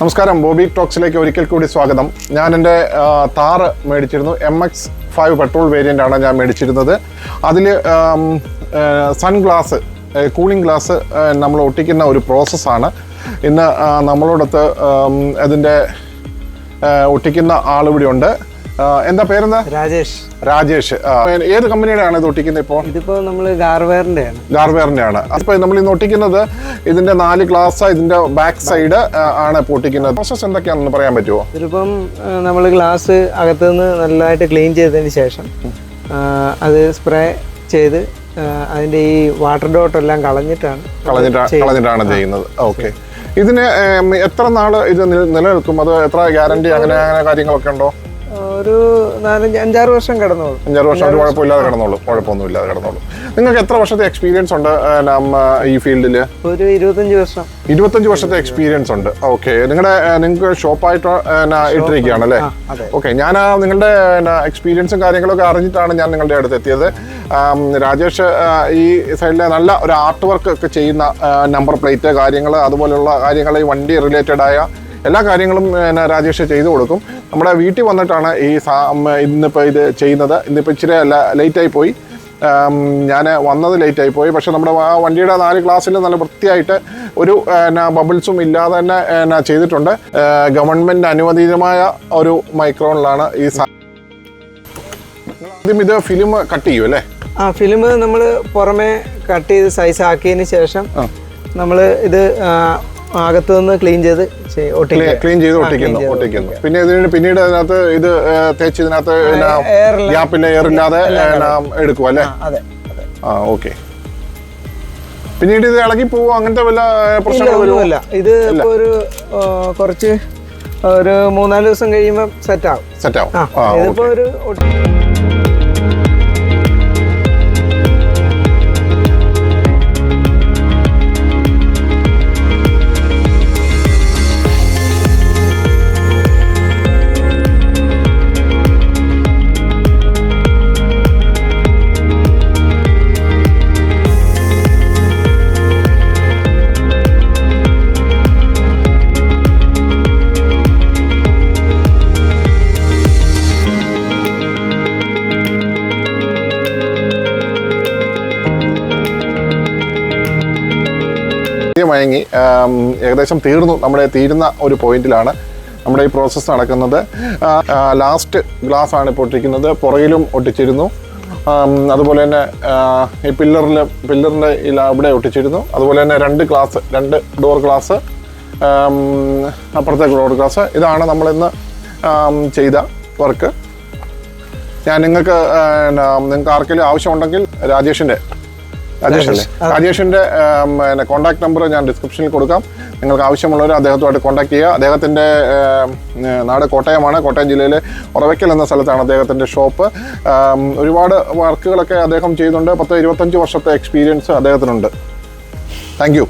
നമസ്കാരം, ബോബി ടോക്സിലേക്ക് ഒരിക്കൽ കൂടി സ്വാഗതം. ഞാൻ എൻ്റെ താറ് മേടിച്ചിരുന്നു. MX-5 പെട്രോൾ വേരിയൻ്റ് ആണ് ഞാൻ മേടിച്ചിരുന്നത്. അതിൽ സൺ ഗ്ലാസ്, കൂളിംഗ് ഗ്ലാസ് നമ്മൾ ഒട്ടിക്കുന്ന ഒരു പ്രോസസ്സാണ്. ഇന്ന് നമ്മളോടൊത്ത് അതിൻ്റെ ഒട്ടിക്കുന്ന ആളിവിടെ ഉണ്ട്. എന്താ പേരെന്താ? രാജേഷ്. ഏത് കമ്പനിയുടെ ആണ് ഇത് ഒട്ടിക്കുന്നത്? ഇതിപ്പോ നമ്മൾ ഗാർവെയറിന്റെ ആണ്. അപ്പൊ നമ്മൾ ഇന്ന് ഒട്ടിക്കുന്നത് ഇതിന്റെ 4 ഗ്ലാസ്, ഇതിന്റെ ബാക്ക് സൈഡ് ആണ് ഇപ്പോൾ ഒട്ടിക്കുന്നത്. പ്രോസസ് എന്തൊക്കെയാണെന്ന് പറയാൻ പറ്റുമോ? ഇതിപ്പം നമ്മൾ ഗ്ലാസ് അകത്തുനിന്ന് നല്ലതായിട്ട് ക്ലീൻ ചെയ്തതിന് ശേഷം അത് സ്പ്രേ ചെയ്ത് അതിന്റെ ഈ വാട്ടർ ഡോട്ട് എല്ലാം കളഞ്ഞിട്ടാണ് ചെയ്യുന്നത്. ഓക്കെ. ഇതിന് എത്ര നാള് ഇത് നിലനിൽക്കും? അത് എത്ര ഗ്യാരണ്ടി അങ്ങനെ കാര്യങ്ങളൊക്കെ ഉണ്ടോ? ഒരു 4-5-6 വർഷം കിടന്നോളൂ. 5-6 വർഷം ഒരു കുഴപ്പമൊന്നുമില്ലാതെ കിടന്നോളൂ. നിങ്ങൾക്ക് എത്ര വർഷത്തെ എക്സ്പീരിയൻസ് ഉണ്ട് ഈ ഫീൽഡിൽ? ഒരു 25 വർഷം. 25 വർഷത്തെ എക്സ്പീരിയൻസ് ഉണ്ട്. ഓക്കെ. നിങ്ങൾക്ക് ഷോപ്പായിട്ട് ഇട്ടിരിക്കുകയാണ് അല്ലേ? ഓക്കെ. ഞാൻ നിങ്ങളുടെ എക്സ്പീരിയൻസും കാര്യങ്ങളൊക്കെ അറിഞ്ഞിട്ടാണ് ഞാൻ നിങ്ങളുടെ അടുത്ത് എത്തിയത്. രാജേഷ് ഈ സൈഡിലെ നല്ല ഒരു ആർട്ട് വർക്ക് ഒക്കെ ചെയ്യുന്ന, നമ്പർ പ്ലേറ്റ് കാര്യങ്ങൾ, അതുപോലെയുള്ള കാര്യങ്ങൾ, ഈ വണ്ടി റിലേറ്റഡ് ആയ എല്ലാ കാര്യങ്ങളും രാജേഷ് ചെയ്തു കൊടുക്കും. നമ്മുടെ വീട്ടിൽ വന്നിട്ടാണ് ഇന്നിപ്പോൾ ഇത് ചെയ്യുന്നത്. ഇന്നിപ്പോൾ ഇച്ചിരി ലേറ്റായി പോയി, ഞാൻ വന്നത് ലേറ്റായി പോയി. പക്ഷെ നമ്മുടെ ആ വണ്ടിയുടെ 4 ഗ്ലാസ്സിൽ നല്ല വൃത്തിയായിട്ട് ഒരു ബബിൾസും ഇല്ലാതെ തന്നെ ചെയ്തിട്ടുണ്ട്. ഗവൺമെൻറ് അനുവദനീയമായ ഒരു മൈക്രോണിലാണ് ഈ ആദ്യം ഇത് ഫിലിം കട്ട് ചെയ്യും അല്ലേ? ഫിലിം നമ്മൾ പുറമെ കട്ട് ചെയ്ത് സൈസ് ആക്കിയതിന് ശേഷം നമ്മൾ ഇത് അകത്തു നിന്ന് ക്ലീൻ ചെയ്ത് ഒട്ടിക്കുന്നു. പിന്നീട് അതിനകത്ത് ഇത് തേച്ച് ഇതിനകത്ത് ഗ്യാപ്പില്ല, എയറില്ലാതെ എടുക്കും അല്ലേ? ഓക്കെ. പിന്നീട് ഇത് ഇളകി പോവോ? അങ്ങനത്തെ വല്ല പ്രശ്നമൊന്നുമില്ല. ഇത് ഇപ്പൊ ഒരു കുറച്ച് ഒരു 3-4 ദിവസം കഴിയുമ്പോൾ സെറ്റാവും. ഇതിപ്പോ ഒരു മയങ്ങി ഏകദേശം തീരുന്ന ഒരു പോയിന്റിലാണ് നമ്മുടെ ഈ പ്രോസസ്സ് നടക്കുന്നത്. ലാസ്റ്റ് ഗ്ലാസ് ആണ് ഇപ്പോൾ ഒട്ടിക്കുന്നത്. പുറകിലും ഒട്ടിച്ചിരുന്നു. അതുപോലെ തന്നെ ഈ പില്ലറിൻ്റെ ഇവിടെ ഒട്ടിച്ചിരുന്നു. അതുപോലെ തന്നെ 2 ഡോർ ഗ്ലാസ്, അപ്പുറത്തെ ഡോർ ഗ്ലാസ്. ഇതാണ് നമ്മളിന്ന് ചെയ്ത വർക്ക്. ഞാൻ നിങ്ങൾക്ക് ആർക്കെങ്കിലും ആവശ്യമുണ്ടെങ്കിൽ രാജേഷിൻ്റെ കോൺടാക്ട് നമ്പർ ഞാൻ ഡിസ്ക്രിപ്ഷനിൽ കൊടുക്കാം. നിങ്ങൾക്ക് ആവശ്യമുള്ളവർ അദ്ദേഹത്തുമായിട്ട് കോൺടാക്ട് ചെയ്യുക. അദ്ദേഹത്തിൻ്റെ നാട് കോട്ടയമാണ്. കോട്ടയം ജില്ലയിലെ ഉറവയ്ക്കൽ എന്ന സ്ഥലത്താണ് അദ്ദേഹത്തിൻ്റെ ഷോപ്പ്. ഒരുപാട് വർക്കുകളൊക്കെ അദ്ദേഹം ചെയ്യുന്നുണ്ട്. 10-25 വർഷത്തെ എക്സ്പീരിയൻസ് അദ്ദേഹത്തിനുണ്ട്. Thank U.